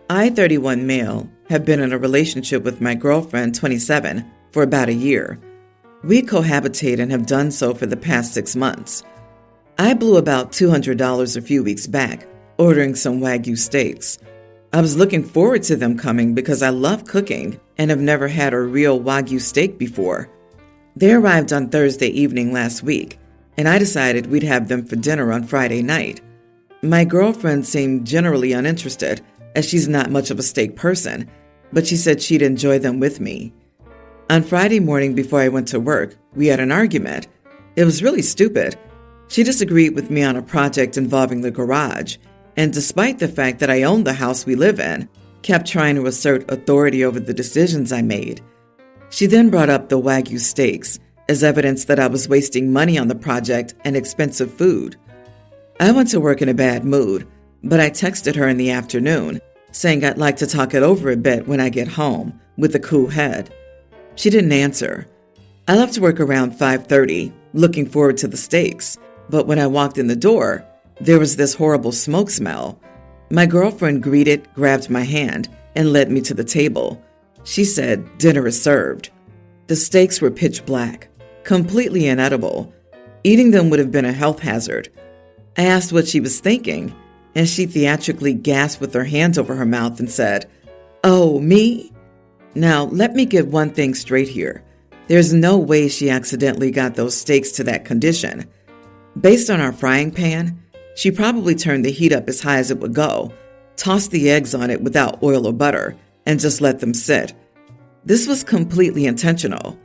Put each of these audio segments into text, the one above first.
I, 31 male, have been in a relationship with my girlfriend, 27, for about a year. We cohabitate and have done so for the past 6 months. I blew about $200 a few weeks back, ordering some Wagyu steaks. I was looking forward to them coming because I love cooking and have never had a real Wagyu steak before. They arrived on Thursday evening last week, and I decided we'd have them for dinner on Friday night. My girlfriend seemed generally uninterested, as she's not much of a steak person, but she said she'd enjoy them with me. On Friday morning before I went to work, we had an argument. It was really stupid. She disagreed with me on a project involving the garage, and despite the fact that I owned the house we live in, kept trying to assert authority over the decisions I made. She then brought up the Wagyu steaks as evidence that I was wasting money on the project and expensive food. I went to work in a bad mood, but I texted her in the afternoon, saying I'd like to talk it over a bit when I get home, with a cool head. She didn't answer. I left work around 5:30, looking forward to the steaks, but when I walked in the door, there was this horrible smoke smell. My girlfriend greeted, grabbed my hand, and led me to the table. She said, "Dinner is served." The steaks were pitch black, completely inedible. Eating them would have been a health hazard. I asked what she was thinking, and she theatrically gasped with her hands over her mouth and said, "Oh, me?" Now, let me get one thing straight here. There's no way she accidentally got those steaks to that condition. Based on our frying pan, she probably turned the heat up as high as it would go, tossed the eggs on it without oil or butter, and just let them sit. This was completely intentional.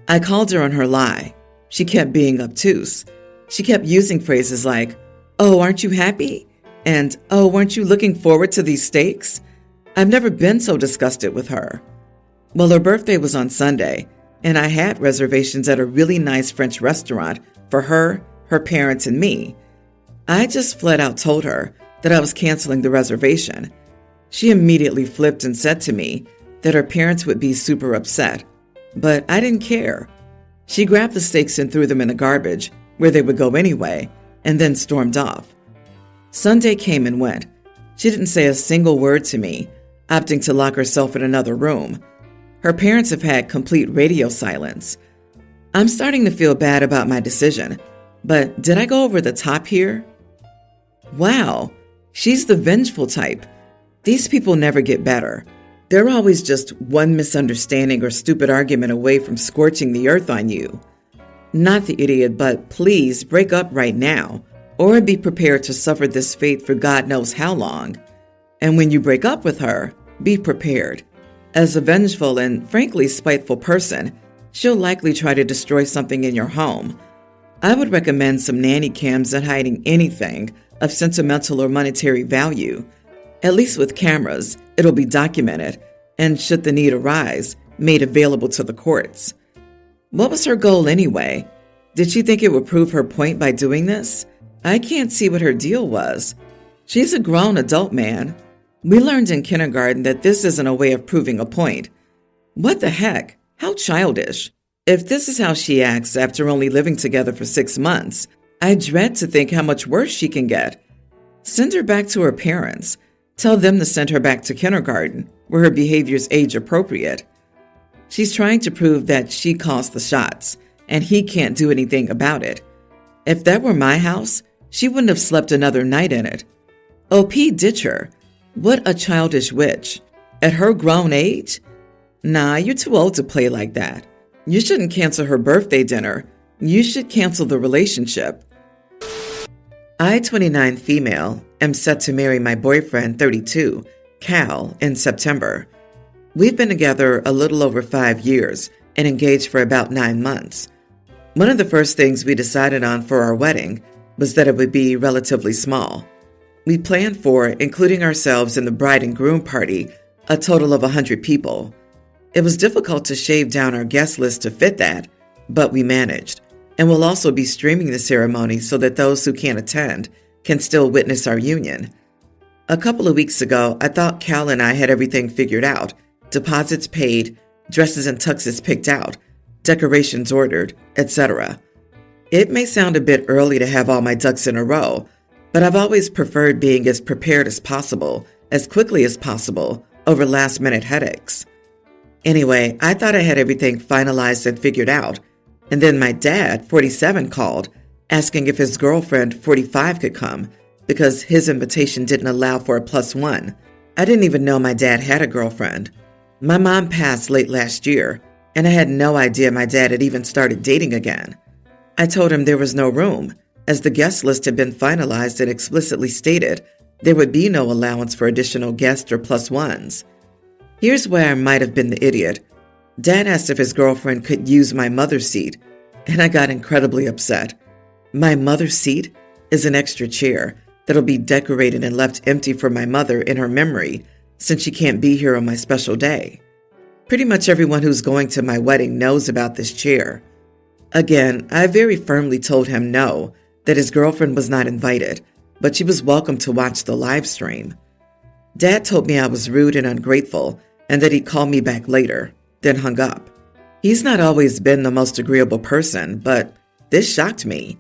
I called her on her lie. She kept being obtuse. She kept using phrases like, "Oh, aren't you happy?" And, "Oh, weren't you looking forward to these steaks?" I've never been so disgusted with her. Well, her birthday was on Sunday, and I had reservations at a really nice French restaurant for her, her parents, and me. I just flat out told her that I was canceling the reservation. She immediately flipped and said to me that her parents would be super upset, but I didn't care. She grabbed the steaks and threw them in the garbage, where they would go anyway, and then stormed off. Sunday came and went. She didn't say a single word to me, opting to lock herself in another room. Her parents have had complete radio silence. I'm starting to feel bad about my decision, but did I go over the top here? Wow, she's the vengeful type. These people never get better. They're always just one misunderstanding or stupid argument away from scorching the earth on you. Not the idiot, but please break up right now, or be prepared to suffer this fate for God knows how long. And when you break up with her, be prepared. As a vengeful and frankly spiteful person, she'll likely try to destroy something in your home. I would recommend some nanny cams and hiding anything of sentimental or monetary value. At least with cameras, it'll be documented, and should the need arise, made available to the courts. What was her goal anyway? Did she think it would prove her point by doing this? I can't see what her deal was. She's a grown adult, man. We learned in kindergarten that this isn't a way of proving a point. What the heck? How childish. If this is how she acts after only living together for 6 months, I dread to think how much worse she can get. Send her back to her parents. Tell them to send her back to kindergarten, where her behavior's age appropriate. She's trying to prove that she calls the shots, and he can't do anything about it. If that were my house, she wouldn't have slept another night in it. OP, ditch her. What a childish witch. At her grown age? Nah, you're too old to play like that. You shouldn't cancel her birthday dinner. You should cancel the relationship. I, 29 female, am set to marry my boyfriend, 32, Cal, in September. We've been together a little over 5 years and engaged for about 9 months. One of the first things we decided on for our wedding was that it would be relatively small. We planned for, including ourselves and the bride and groom party, a total of 100 people. It was difficult to shave down our guest list to fit that, but we managed. And we'll also be streaming the ceremony so that those who can't attend can still witness our union. A couple of weeks ago, I thought Cal and I had everything figured out. Deposits paid, dresses and tuxes picked out, decorations ordered, etc. It may sound a bit early to have all my ducks in a row, but I've always preferred being as prepared as possible as quickly as possible over last-minute headaches. Anyway, I thought I had everything finalized and figured out, and then my dad, 47, called, asking if his girlfriend, 45, could come, because his invitation didn't allow for a +1. I didn't even know my dad had a girlfriend. My mom passed late last year, and I had no idea my dad had even started dating again. I told him there was no room, as the guest list had been finalized and explicitly stated there would be no allowance for additional guests or +1s. Here's where I might have been the idiot. Dad asked if his girlfriend could use my mother's seat, and I got incredibly upset. My mother's seat is an extra chair that'll be decorated and left empty for my mother in her memory since she can't be here on my special day. Pretty much everyone who's going to my wedding knows about this chair. Again, I very firmly told him no, that his girlfriend was not invited, but she was welcome to watch the live stream. Dad told me I was rude and ungrateful and that he'd call me back later, then hung up. He's not always been the most agreeable person, but this shocked me.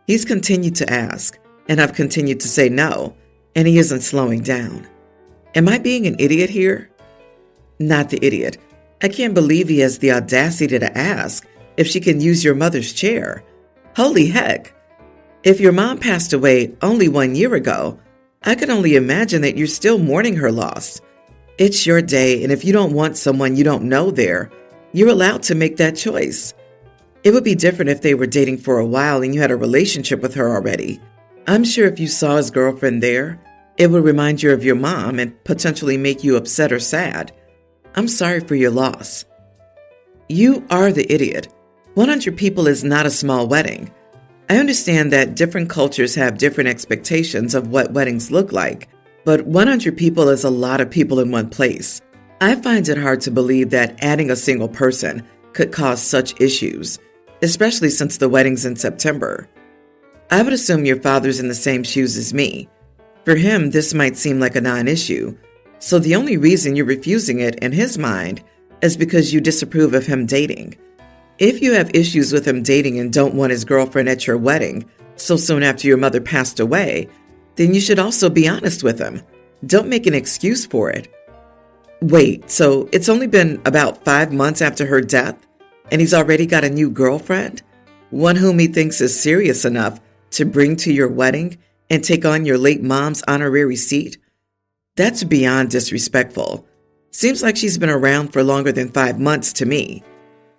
He's continued to ask, and I've continued to say no, and he isn't slowing down. Am I being an idiot here? Not the idiot. I can't believe he has the audacity to ask if she can use your mother's chair. Holy heck! If your mom passed away only 1 year ago, I can only imagine that you're still mourning her loss. It's your day, and if you don't want someone you don't know there, you're allowed to make that choice. It would be different if they were dating for a while and you had a relationship with her already. I'm sure if you saw his girlfriend there, it would remind you of your mom and potentially make you upset or sad. I'm sorry for your loss. You are the idiot. 100 people is not a small wedding. I understand that different cultures have different expectations of what weddings look like, but 100 people is a lot of people in one place. I find it hard to believe that adding a single person could cause such issues, especially since the wedding's in September. I would assume your father's in the same shoes as me. For him, this might seem like a non-issue, so the only reason you're refusing it in his mind is because you disapprove of him dating. If you have issues with him dating and don't want his girlfriend at your wedding so soon after your mother passed away, then you should also be honest with him. Don't make an excuse for it. Wait, so it's only been about 5 months after her death, and he's already got a new girlfriend? One whom he thinks is serious enough to bring to your wedding and take on your late mom's honorary seat? That's beyond disrespectful. Seems like she's been around for longer than 5 months to me,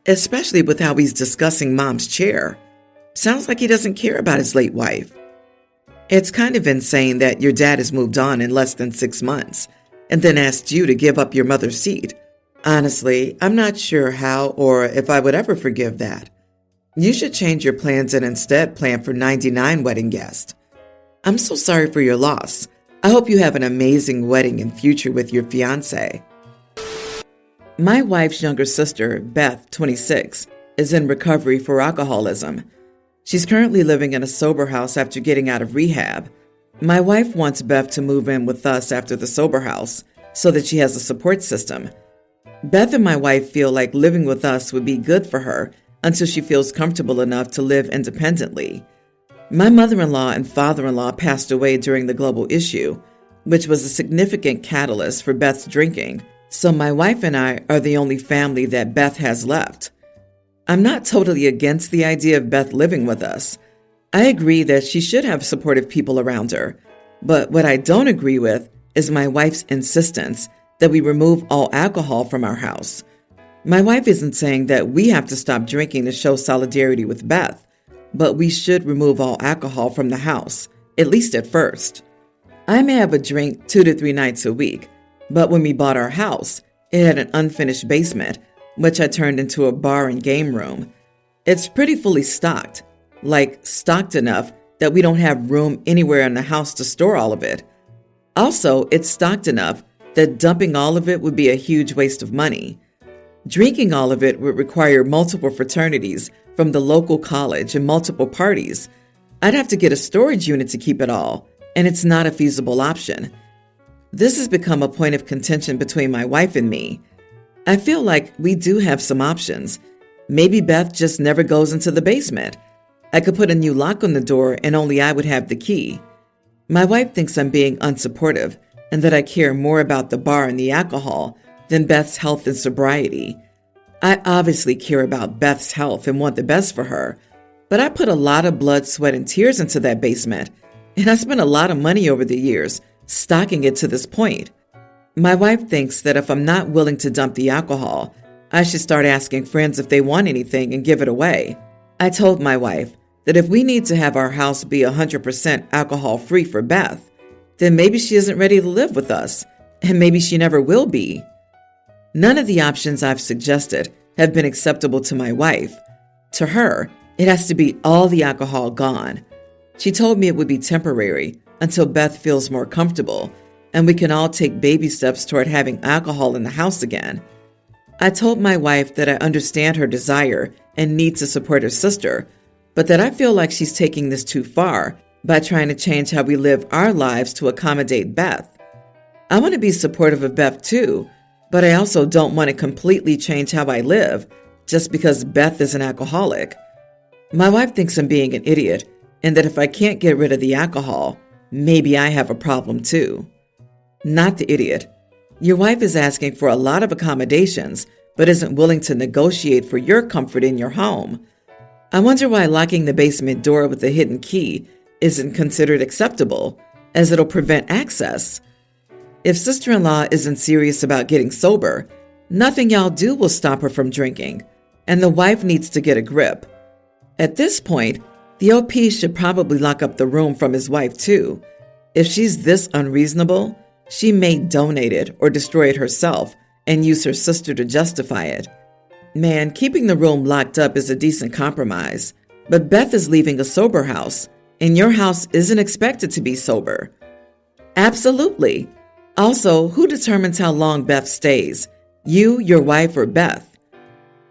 especially with how he's discussing mom's chair. Sounds like he doesn't care about his late wife. It's kind of insane that your dad has moved on in less than 6 months and then asked you to give up your mother's seat. Honestly, I'm not sure how or if I would ever forgive that. You should change your plans and instead plan for 99 wedding guests. I'm so sorry for your loss. I hope you have an amazing wedding and future with your fiancé. My wife's younger sister, Beth, 26, is in recovery for alcoholism. She's currently living in a sober house after getting out of rehab. My wife wants Beth to move in with us after the sober house so that she has a support system. Beth and my wife feel like living with us would be good for her until she feels comfortable enough to live independently. My mother-in-law and father-in-law passed away during the global issue, which was a significant catalyst for Beth's drinking, so my wife and I are the only family that Beth has left. I'm not totally against the idea of Beth living with us. I agree that she should have supportive people around her, but what I don't agree with is my wife's insistence that we remove all alcohol from our house. My wife isn't saying that we have to stop drinking to show solidarity with Beth, but we should remove all alcohol from the house, at least at first. I may have a drink 2 to 3 nights a week, but when we bought our house, it had an unfinished basement, which I turned into a bar and game room. It's pretty fully stocked, like stocked enough that we don't have room anywhere in the house to store all of it. Also, it's stocked enough that dumping all of it would be a huge waste of money. Drinking all of it would require multiple fraternities from the local college and multiple parties. I'd have to get a storage unit to keep it all, and it's not a feasible option. This has become a point of contention between my wife and me. I feel like we do have some options. Maybe Beth just never goes into the basement. I could put a new lock on the door and only I would have the key. My wife thinks I'm being unsupportive and that I care more about the bar and the alcohol than Beth's health and sobriety. I obviously care about Beth's health and want the best for her, but I put a lot of blood, sweat, and tears into that basement, and I spent a lot of money over the years stocking it to this point. My wife thinks that if I'm not willing to dump the alcohol, I should start asking friends if they want anything and give it away. I told my wife that if we need to have our house be 100% alcohol-free for Beth, then maybe she isn't ready to live with us, and maybe she never will be. None of the options I've suggested have been acceptable to my wife. To her, it has to be all the alcohol gone. She told me it would be temporary until Beth feels more comfortable, and we can all take baby steps toward having alcohol in the house again. I told my wife that I understand her desire and need to support her sister, but that I feel like she's taking this too far by trying to change how we live our lives to accommodate Beth. I want to be supportive of Beth too, but I also don't want to completely change how I live just because Beth is an alcoholic. My wife thinks I'm being an idiot and that if I can't get rid of the alcohol, maybe I have a problem too. Not the idiot. Your wife is asking for a lot of accommodations, but isn't willing to negotiate for your comfort in your home. I wonder why locking the basement door with a hidden key isn't considered acceptable, as it'll prevent access. If sister-in-law isn't serious about getting sober, nothing y'all do will stop her from drinking, and the wife needs to get a grip. At this point, the OP should probably lock up the room from his wife too. If she's this unreasonable, she may donate it or destroy it herself and use her sister to justify it. Man, keeping the room locked up is a decent compromise, but Beth is leaving a sober house, and your house isn't expected to be sober. Absolutely. Also, who determines how long Beth stays? You, your wife, or Beth?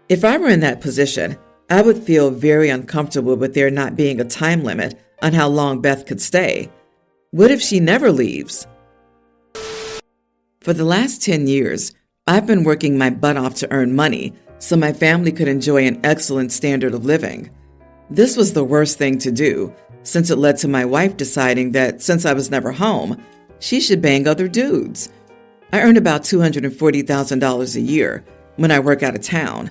If I were in that position, I would feel very uncomfortable with there not being a time limit on how long Beth could stay. What if she never leaves? For the last 10 years, I've been working my butt off to earn money so my family could enjoy an excellent standard of living. This was the worst thing to do, since it led to my wife deciding that since I was never home, she should bang other dudes. I earn about $240,000 a year when I work out of town.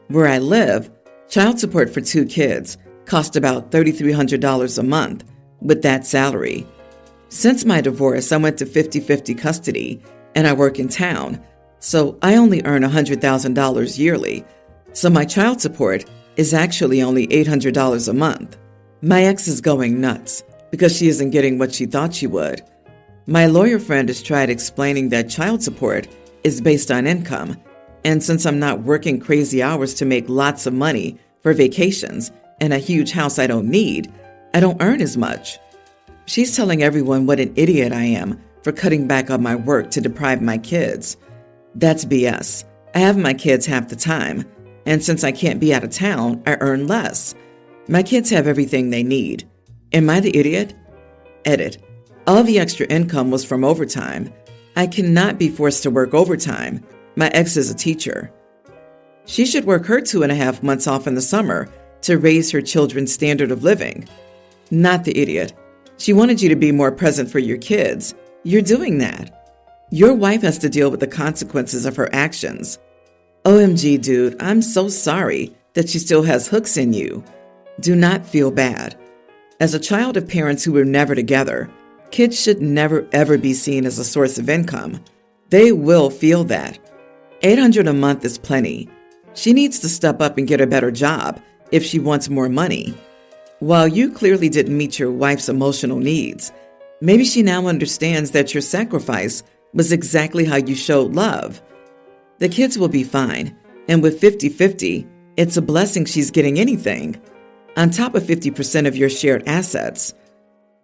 Where I live, child support for 2 kids cost about $3,300 a month with that salary. Since my divorce, I went to 50-50 custody, and I work in town, so I only earn $100,000 yearly, so my child support is actually only $800 a month. My ex is going nuts because she isn't getting what she thought she would. My lawyer friend has tried explaining that child support is based on income, and since I'm not working crazy hours to make lots of money for vacations and a huge house I don't need, I don't earn as much. She's telling everyone what an idiot I am for cutting back on my work to deprive my kids. That's BS. I have my kids half the time, and since I can't be out of town, I earn less. My kids have everything they need. Am I the idiot? Edit. All the extra income was from overtime. I cannot be forced to work overtime. My ex is a teacher. She should work her 2.5 months off in the summer to raise her children's standard of living. Not the idiot. She wanted you to be more present for your kids. You're doing that. Your wife has to deal with the consequences of her actions. OMG, dude, I'm so sorry that she still has hooks in you. Do not feel bad. As a child of parents who were never together, kids should never ever be seen as a source of income. They will feel that. $800 a month is plenty. She needs to step up and get a better job if she wants more money. While you clearly didn't meet your wife's emotional needs, maybe she now understands that your sacrifice was exactly how you showed love. The kids will be fine, and with 50-50, it's a blessing she's getting anything, on top of 50% of your shared assets.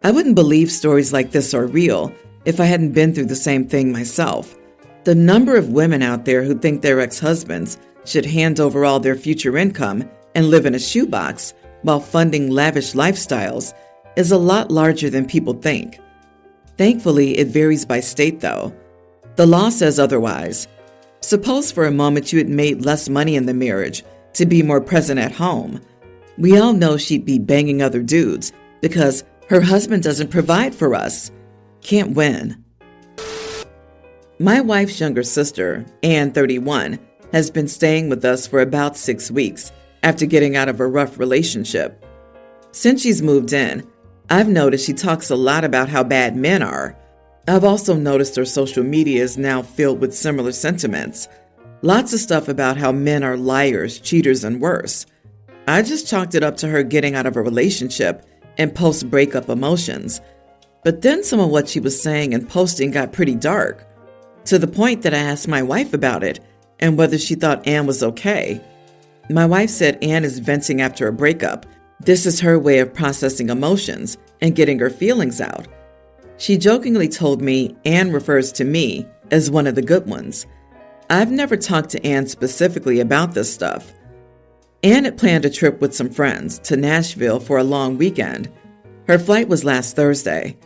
I wouldn't believe stories like this are real if I hadn't been through the same thing myself. The number of women out there who think their ex-husbands should hand over all their future income and live in a shoebox while funding lavish lifestyles is a lot larger than people think. Thankfully, it varies by state, though. The law says otherwise. Suppose for a moment you had made less money in the marriage to be more present at home. We all know she'd be banging other dudes because her husband doesn't provide for us. Can't win. My wife's younger sister, Ann, 31, has been staying with us for about 6 weeks after getting out of a rough relationship. Since she's moved in, I've noticed she talks a lot about how bad men are. I've also noticed her social media is now filled with similar sentiments. Lots of stuff about how men are liars, cheaters, and worse. I just chalked it up to her getting out of a relationship and post-breakup emotions. But then some of what she was saying and posting got pretty dark, to the point that I asked my wife about it and whether she thought Ann was okay. My wife said Ann is venting after a breakup. This is her way of processing emotions and getting her feelings out. She jokingly told me Ann refers to me as one of the good ones. I've never talked to Ann specifically about this stuff. Ann had planned a trip with some friends to Nashville for a long weekend. Her flight was last Thursday.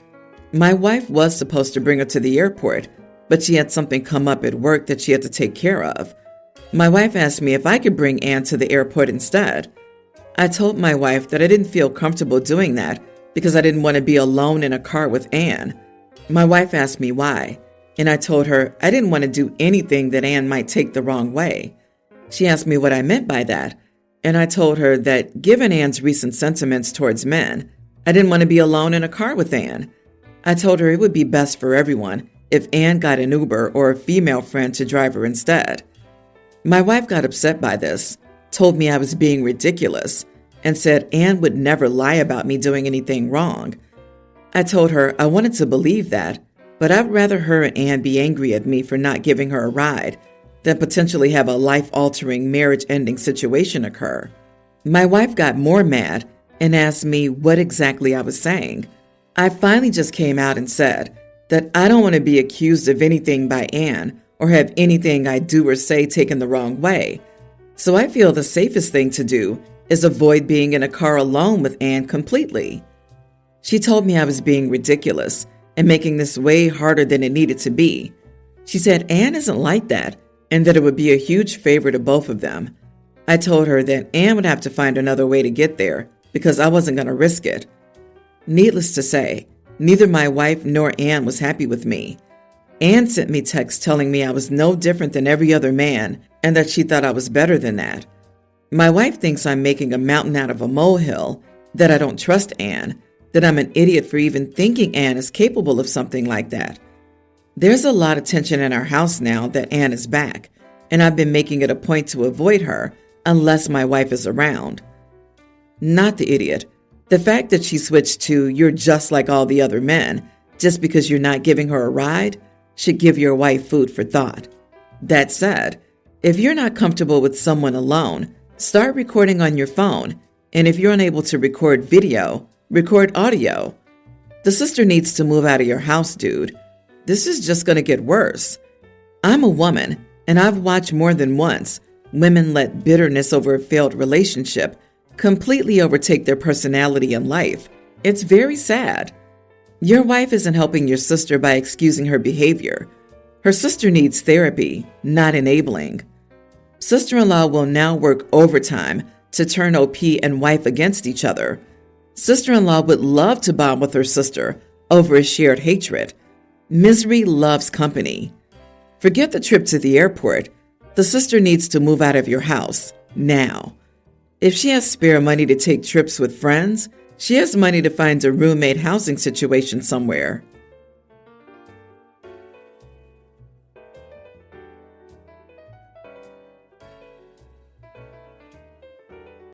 My wife was supposed to bring her to the airport, but she had something come up at work that she had to take care of. My wife asked me if I could bring Ann to the airport instead. I told my wife that I didn't feel comfortable doing that because I didn't want to be alone in a car with Ann. My wife asked me why, and I told her I didn't want to do anything that Ann might take the wrong way. She asked me what I meant by that, and I told her that given Ann's recent sentiments towards men, I didn't want to be alone in a car with Ann. I told her it would be best for everyone if Ann got an Uber or a female friend to drive her instead. My wife got upset by this, told me I was being ridiculous, and said Ann would never lie about me doing anything wrong. I told her I wanted to believe that, but I'd rather her and Ann be angry at me for not giving her a ride than potentially have a life-altering, marriage-ending situation occur. My wife got more mad and asked me what exactly I was saying. I finally just came out and said that I don't want to be accused of anything by Ann or have anything I do or say taken the wrong way. So I feel the safest thing to do is avoid being in a car alone with Ann completely. She told me I was being ridiculous and making this way harder than it needed to be. She said Ann isn't like that and that it would be a huge favor to both of them. I told her that Ann would have to find another way to get there because I wasn't going to risk it. Needless to say, neither my wife nor Ann was happy with me. Ann sent me texts telling me I was no different than every other man and that she thought I was better than that. My wife thinks I'm making a mountain out of a molehill, that I don't trust Ann, that I'm an idiot for even thinking Ann is capable of something like that. There's a lot of tension in our house now that Ann is back, and I've been making it a point to avoid her unless my wife is around. Not the idiot. The fact that she switched to "you're just like all the other men" just because you're not giving her a ride should give your wife food for thought. That said, if you're not comfortable with someone alone, start recording on your phone, and if you're unable to record video, record audio. The sister needs to move out of your house, dude. This is just going to get worse. I'm a woman, and I've watched more than once women let bitterness over a failed relationship completely overtake their personality in life. It's very sad. Your wife isn't helping your sister by excusing her behavior. Her sister needs therapy, not enabling. Sister-in-law will now work overtime to turn OP and wife against each other. Sister-in-law would love to bond with her sister over a shared hatred. Misery loves company. Forget the trip to the airport. The sister needs to move out of your house, now. If she has spare money to take trips with friends, she has money to find a roommate housing situation somewhere.